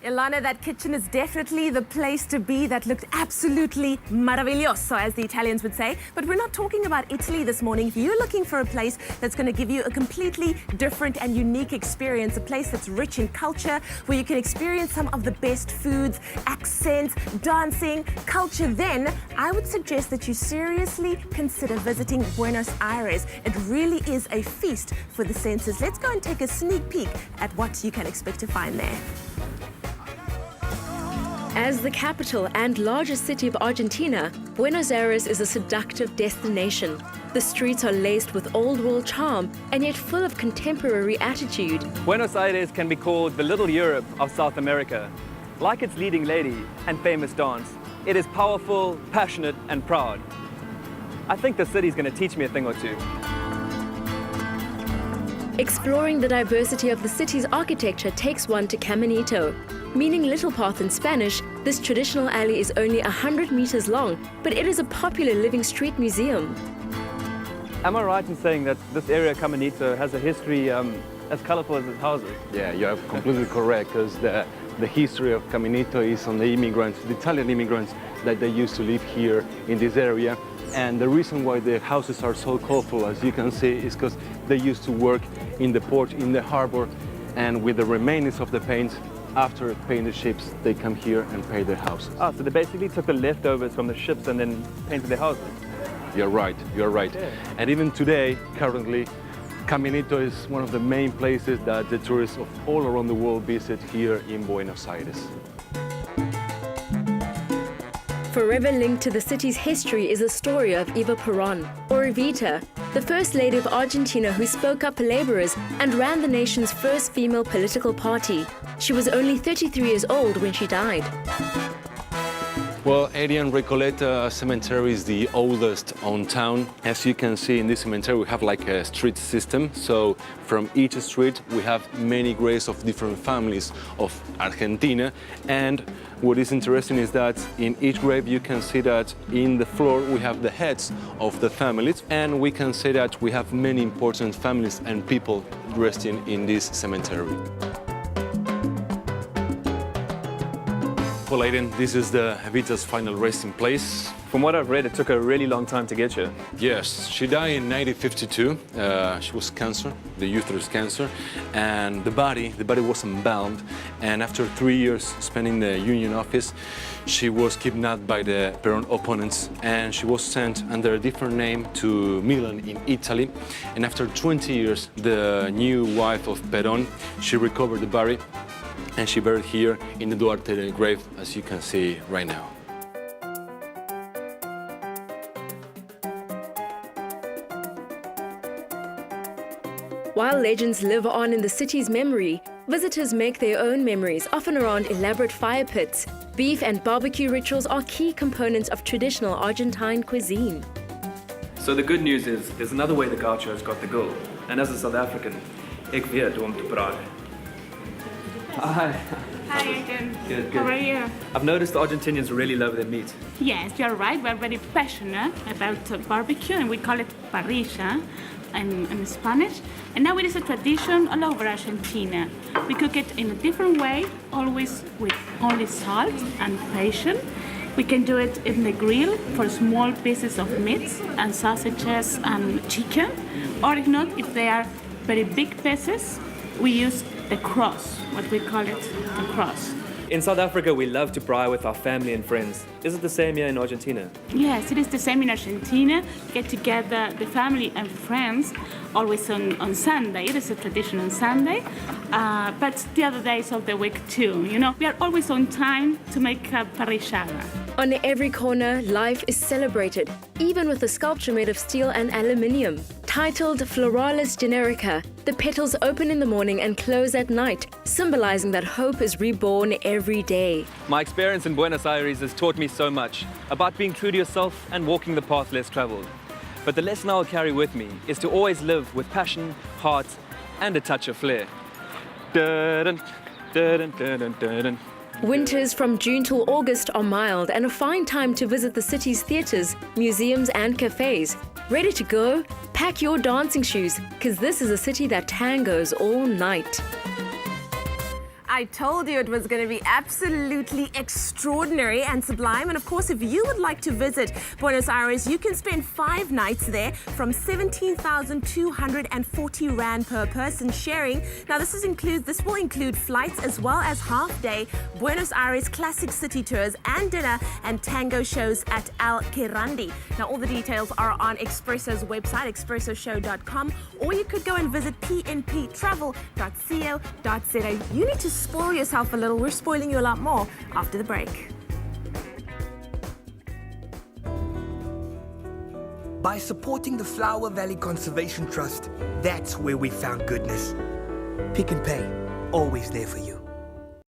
Ilana, that kitchen is definitely the place to be. That looked absolutely maravilloso, as the Italians would say. But we're not talking about Italy this morning. If you're looking for a place that's going to give you a completely different and unique experience, a place that's rich in culture, where you can experience some of the best foods, accents, dancing, culture, then I would suggest that you seriously consider visiting Buenos Aires. It really is a feast for the senses. Let's go and take a sneak peek at what you can expect to find there. As the capital and largest city of Argentina, Buenos Aires is a seductive destination. The streets are laced with old-world charm and yet full of contemporary attitude. Buenos Aires can be called the Little Europe of South America. Like its leading lady and famous dance, it is powerful, passionate, and proud. I think the city's going to teach me a thing or two. Exploring the diversity of the city's architecture takes one to Caminito. Meaning little path in Spanish, this traditional alley is only 100 meters long, but it is a popular living street museum. Am I right in saying that this area, Caminito, has a history as colorful as its houses? Yeah, you're completely correct, because the history of Caminito is on the immigrants, the Italian immigrants that they used to live here in this area. And the reason why the houses are so colorful, as you can see, is because they used to work in the port, in the harbor, and with the remains of the paint, after painting the ships, they come here and paint their houses. Ah, so they basically took the leftovers from the ships and then painted their houses? You're right, you're right. Yeah. And even today, currently, Caminito is one of the main places that the tourists of all around the world visit here in Buenos Aires. Forever linked to the city's history is the story of Eva Perón, or Evita, the first lady of Argentina who spoke up for laborers and ran the nation's first female political party. She was only 33 years old when she died. Well, Adrian Recoleta Cemetery is the oldest on town. As you can see in this cemetery, we have like a street system. So from each street, we have many graves of different families of Argentina. And what is interesting is that in each grave, you can see that in the floor, we have the heads of the families. And we can say that we have many important families and people resting in this cemetery. Well, Aiden, this is the Evita's final resting place. From what I've read, it took a really long time to get here. Yes, she died in 1952. She was cancer, the uterus cancer, and the body was embalmed. And after 3 years spending in the union office, she was kidnapped by the Peron opponents, and she was sent under a different name to Milan in Italy. And after 20 years, the new wife of Peron, she recovered the body, and she buried here in the Duarte grave, as you can see right now. While legends live on in the city's memory, visitors make their own memories, often around elaborate fire pits. Beef and barbecue rituals are key components of traditional Argentine cuisine. So the good news is, there's another way the gauchos got the gold. And as a South African, ik weet om te praten. Hi. Hi, Aiden. Good, good. How are you? I've noticed the Argentinians really love their meat. Yes, you're right. We're very passionate about barbecue, and we call it parrilla in Spanish. And now it is a tradition all over Argentina. We cook it in a different way, always with only salt and patience. We can do it in the grill for small pieces of meat and sausages and chicken. Or if not, if they are very big pieces, we use the cross, what we call it, the cross. In South Africa, we love to braai with our family and friends. Is it the same here in Argentina? Yes, it is the same in Argentina. Get together, the family and friends, always on Sunday. It is a tradition on Sunday, but the other days of the week too. You know, we are always on time to make a parrillada. On every corner, life is celebrated, even with a sculpture made of steel and aluminium. Titled Floralis Generica, the petals open in the morning and close at night, symbolizing that hope is reborn every day. My experience in Buenos Aires has taught me so much about being true to yourself and walking the path less traveled. But the lesson I'll carry with me is to always live with passion, heart, and a touch of flair. Dun, dun, dun, dun, dun, dun. Winters from June till August are mild and a fine time to visit the city's theatres, museums and cafes. Ready to go? Pack your dancing shoes, because this is a city that tangos all night. I told you it was going to be absolutely extraordinary and sublime. And of course, if you would like to visit Buenos Aires, you can spend 5 nights there from 17,240 Rand per person sharing. Now, this will include flights as well as half-day Buenos Aires classic city tours and dinner and tango shows at El Quirandi. Now, all the details are on Expresso's website, expressoshow.com, or you could go and visit pnptravel.co.za. You need to spoil yourself a little. We're spoiling you a lot more after the break. By supporting the Flower Valley Conservation Trust, that's where we found goodness. Pick and Pay, always there for you.